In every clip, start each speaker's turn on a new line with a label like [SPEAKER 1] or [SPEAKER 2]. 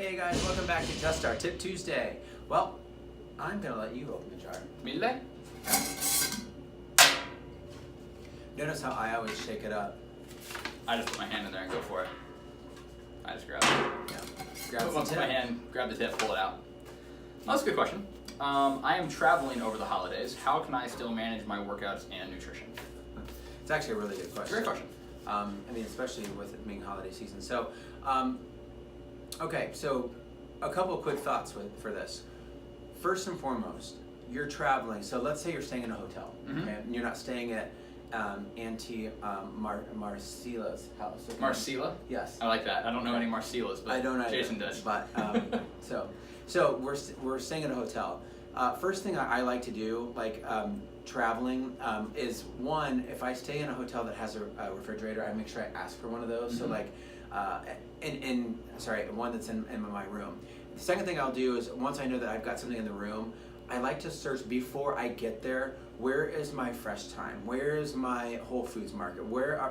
[SPEAKER 1] Hey guys, welcome back to Just Our Tip Tuesday. Well, I'm gonna let you open the jar.
[SPEAKER 2] Mille?
[SPEAKER 1] Notice how I always shake it up.
[SPEAKER 2] I just put my hand in there and go for it. I just grab it.
[SPEAKER 1] Yeah. Grab
[SPEAKER 2] Put
[SPEAKER 1] some
[SPEAKER 2] my
[SPEAKER 1] tip.
[SPEAKER 2] hand, grab the tip, pull it out. Oh, that's a good question. I am traveling over the holidays. How can I still manage my workouts and nutrition?
[SPEAKER 1] It's actually a really good question.
[SPEAKER 2] Great question.
[SPEAKER 1] I mean, especially with it being holiday season. So, okay, so a couple of quick thoughts for this. First and foremost, you're traveling. So let's say you're staying in a hotel,
[SPEAKER 2] Mhm.
[SPEAKER 1] okay? And you're not staying at Auntie Marcila's house. Okay?
[SPEAKER 2] Marcila?
[SPEAKER 1] Yes.
[SPEAKER 2] I like that. I don't know any Marcilas, but
[SPEAKER 1] I don't either,
[SPEAKER 2] Jason does.
[SPEAKER 1] But so we're staying in a hotel. First thing I like to do, like traveling, is one, if I stay in a hotel that has a refrigerator, I make sure I ask for one of those. So
[SPEAKER 2] Mhm.
[SPEAKER 1] like, one that's in my room. The second thing I'll do is once I know that I've got something in the room, I like to search before I get there. Where is my Fresh Time? Where is my Whole Foods Market?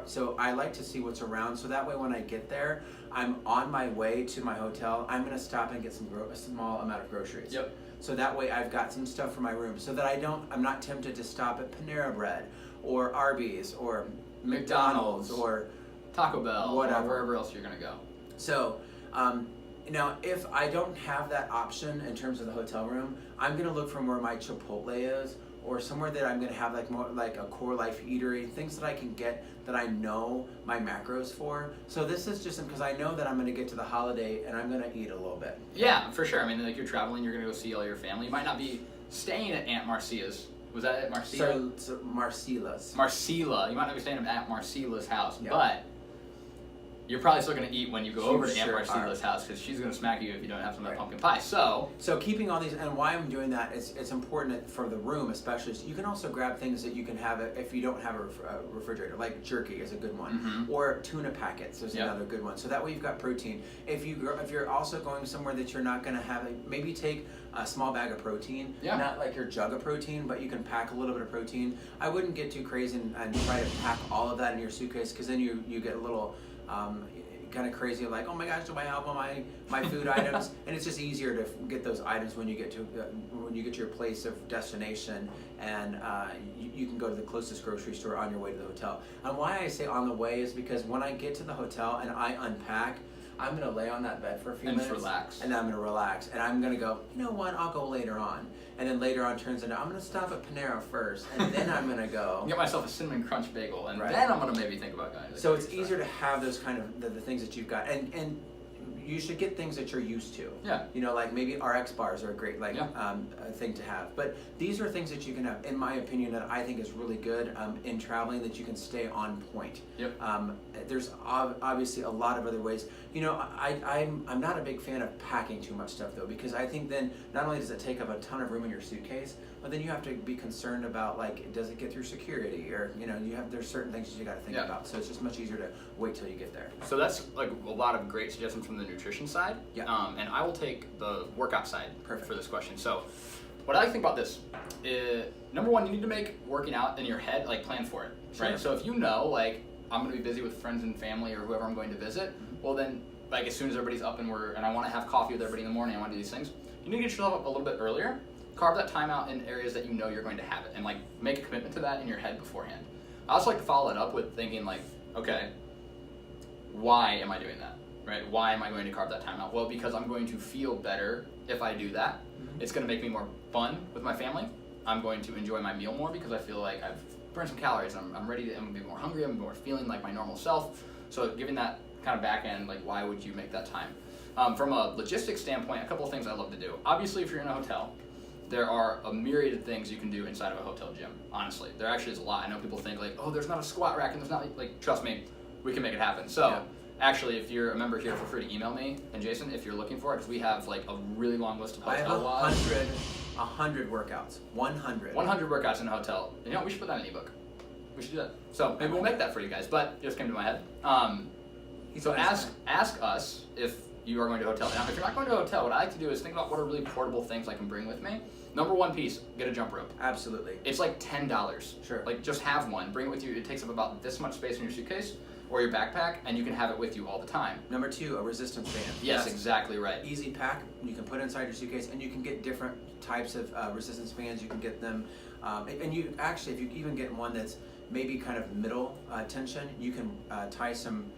[SPEAKER 1] So I like to see what's around. So that way, when I get there, I'm on my way to my hotel. I'm gonna stop and get a small amount of groceries.
[SPEAKER 2] Yep.
[SPEAKER 1] So that way, I've got some stuff for my room. So that I'm not tempted to stop at Panera Bread or Arby's or McDonald's or
[SPEAKER 2] Taco Bell,
[SPEAKER 1] whatever.
[SPEAKER 2] or wherever else you're gonna go.
[SPEAKER 1] so. Now, if I don't have that option in terms of the hotel room, I'm gonna look from where my Chipotle is, or somewhere that I'm gonna have like more like a Core Life eatery, things that I can get that I know my macros for. So this is just because I know that I'm gonna get to the holiday and I'm gonna eat a little bit.
[SPEAKER 2] Yeah, for sure. I mean, like you're traveling, you're gonna go see all your family. You might not be staying at Aunt Marcia's. Was that it, Marcia?
[SPEAKER 1] So Marcila's.
[SPEAKER 2] Marcila. You might not be staying at Marcila's house,
[SPEAKER 1] Yeah.
[SPEAKER 2] but you're probably still gonna eat when you go
[SPEAKER 1] You
[SPEAKER 2] over to Aunt
[SPEAKER 1] sure
[SPEAKER 2] Marcila's
[SPEAKER 1] are.
[SPEAKER 2] house because she's gonna smack you if you don't have some of that
[SPEAKER 1] Right.
[SPEAKER 2] pumpkin pie. So
[SPEAKER 1] So keeping all these, and why I'm doing that is it's important for the room especially. So you can also grab things that you can have if you don't have a refrigerator, like jerky is a good one,
[SPEAKER 2] Mhm.
[SPEAKER 1] or tuna packets is
[SPEAKER 2] Yep.
[SPEAKER 1] another good one. So that way you've got protein. If you're also going somewhere that you're not going to have, maybe take a small bag of protein,
[SPEAKER 2] Yeah.
[SPEAKER 1] not like your jug of protein, but you can pack a little bit of protein. I wouldn't get too crazy and try to pack all of that in your suitcase because then you get a little kind of crazy, like, oh my gosh, do I have all my food items? And it's just easier to get those items when you get to your place of destination, and you can go to the closest grocery store on your way to the hotel. And why I say on the way is because when I get to the hotel and I unpack, I'm gonna lay on that bed for a few
[SPEAKER 2] And just
[SPEAKER 1] minutes,
[SPEAKER 2] relax.
[SPEAKER 1] and then I'm gonna relax, and I'm gonna go, you know what? I'll go later on, and then later on turns into I'm gonna stop at Panera first, and then I'm gonna go.
[SPEAKER 2] get myself a cinnamon crunch bagel, and
[SPEAKER 1] Right.
[SPEAKER 2] then I'm gonna maybe think about going.
[SPEAKER 1] So it's easier to have those kind of the things that you've got, and you should get things that you're used to.
[SPEAKER 2] Yeah.
[SPEAKER 1] You know, like maybe RX bars are a great
[SPEAKER 2] Yeah.
[SPEAKER 1] a thing to have. But these are things that you can have, in my opinion, that I think is really good in traveling, that you can stay on point.
[SPEAKER 2] Yep.
[SPEAKER 1] There's obviously a lot of other ways. You know, I'm not a big fan of packing too much stuff though, because I think then not only does it take up a ton of room in your suitcase, but then you have to be concerned about, like, does it get through security, or there's certain things that you got to think
[SPEAKER 2] Yeah.
[SPEAKER 1] about. So it's just much easier to wait till you get there.
[SPEAKER 2] So that's like a lot of great suggestions from the nutrition side.
[SPEAKER 1] Yeah.
[SPEAKER 2] And I will take the workout side
[SPEAKER 1] Perfect.
[SPEAKER 2] for this question. So what I like to think about this is, number one, you need to make working out in your head, like plan for it,
[SPEAKER 1] Sure.
[SPEAKER 2] right? So if you know, like, I'm going to be busy with friends and family or whoever I'm going to visit, well then, like, as soon as everybody's up and I want to have coffee with everybody in the morning, I want to do these things, you need to get yourself up a little bit earlier, carve that time out in areas that you know you're going to have it, and like make a commitment to that in your head beforehand. I also like to follow that up with thinking, like, okay, why am I doing that, right? Why am I going to carve that time out? Well, because I'm going to feel better if I do that.
[SPEAKER 1] Mhm.
[SPEAKER 2] It's going to make me more fun with my family. I'm going to enjoy my meal more because I feel like I've burned some calories. I'm ready to, I'm going to be more hungry. I'm more feeling like my normal self. So giving that kind of back end, like, why would you make that time? From a logistics standpoint, a couple of things I love to do. Obviously, if you're in a hotel, there are a myriad of things you can do inside of a hotel gym, honestly. There actually is a lot. I know people think, like, oh, there's not a squat rack and there's not, like, trust me, we can make it happen. So,
[SPEAKER 1] Yeah.
[SPEAKER 2] actually, if you're a member here, feel free to email me and Jason if you're looking for it, because we have, like, a really long list of
[SPEAKER 1] I have
[SPEAKER 2] hotel laws.
[SPEAKER 1] 100 workouts. 100.
[SPEAKER 2] 100 workouts in a hotel. You know, we should put that in an ebook. We should do that. So maybe we'll make that for you guys, but it just came to my head. So ask us if you are going to a hotel. Now, if you're not going to a hotel, what I like to do is think about what are really portable things I can bring with me. Number one piece, get a jump rope.
[SPEAKER 1] Absolutely.
[SPEAKER 2] It's like $10.
[SPEAKER 1] Sure.
[SPEAKER 2] Like, just have one. Bring it with you. It takes up about this much space in your suitcase. or your backpack, and you can have it with you all the time.
[SPEAKER 1] Number 2, a resistance band.
[SPEAKER 2] Yes,
[SPEAKER 1] That's
[SPEAKER 2] exactly right.
[SPEAKER 1] easy pack. You can put inside your suitcase, and you can get different types of resistance bands. You can get them, and you actually, if you even get one that's maybe kind of middle tension, you can tie some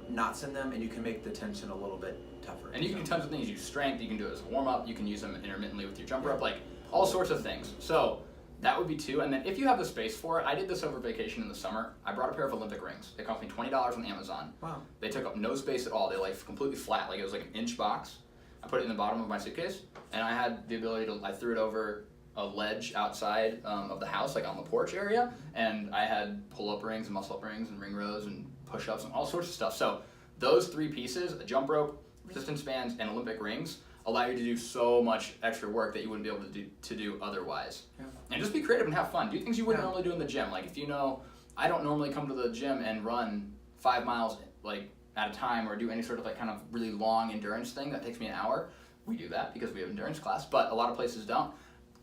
[SPEAKER 1] knots in them, and you can make the tension a little bit tougher.
[SPEAKER 2] And you can do tons of things. You use strength, you can do it as a warm-up, you can use them intermittently with your jump rope, like all sorts of things. So that would be 2. And then if you have the space for it, I did this over vacation in the summer. I brought a pair of Olympic rings. They cost me $20 on Amazon.
[SPEAKER 1] Wow.
[SPEAKER 2] They took up no space at all. They like completely flat, like it was like an inch box. I put it in the bottom of my suitcase, and I had the ability to, I threw it over a ledge outside of the house, like on the porch area, and I had pull-up rings and muscle-up rings and ring rows and push-ups and all sorts of stuff. So those 3 pieces, a jump rope, resistance bands, and Olympic rings, allow you to do so much extra work that you wouldn't be able to do otherwise. Yeah. And just be creative and have fun. Do things you wouldn't normally do in the gym. Like if you know, I don't normally come to the gym and run 5 miles like at a time or do any sort of like kind of really long endurance thing that takes me an hour. We do that because we have endurance class, but a lot of places don't.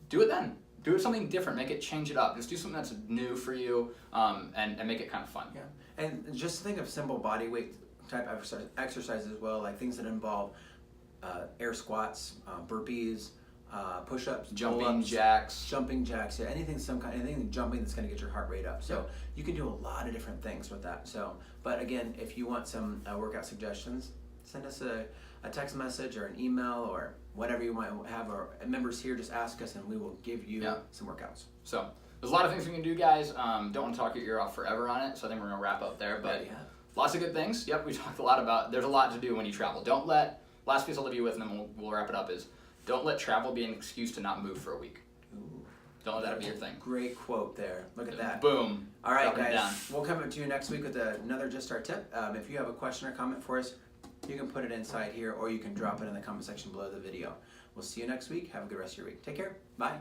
[SPEAKER 2] Do it then. Do it something different. Make it, change it up. Just do something that's new for you, and make it kind of fun.
[SPEAKER 1] Yeah, and just think of simple body weight type exercises as well, like things that involve air squats, burpees, push-ups,
[SPEAKER 2] jumping
[SPEAKER 1] pull-ups,
[SPEAKER 2] jacks,
[SPEAKER 1] yeah, anything jumping that's going to get your heart rate up. So you can do a lot of different things with that. So, but again, if you want some workout suggestions, send us a text message or an email or whatever you might have. Our members here, just ask us and we will give you some workouts.
[SPEAKER 2] So there's a lot of things we can do, guys. Don't want to talk your ear off forever on it, so I think we're going to wrap up there. But lots of good things. Yep, we talked a lot about, there's a lot to do when you travel. Don't let, last piece I'll leave you with, and then we'll wrap it up, is don't let travel be an excuse to not move for a week.
[SPEAKER 1] Ooh.
[SPEAKER 2] Don't let that be your thing.
[SPEAKER 1] Great quote there. Look at that.
[SPEAKER 2] Boom.
[SPEAKER 1] All right, guys. We'll come to you next week with another Just Start tip. If you have a question or comment for us, you can put it inside here, or you can drop it in the comment section below the video. We'll see you next week. Have a good rest of your week. Take care. Bye.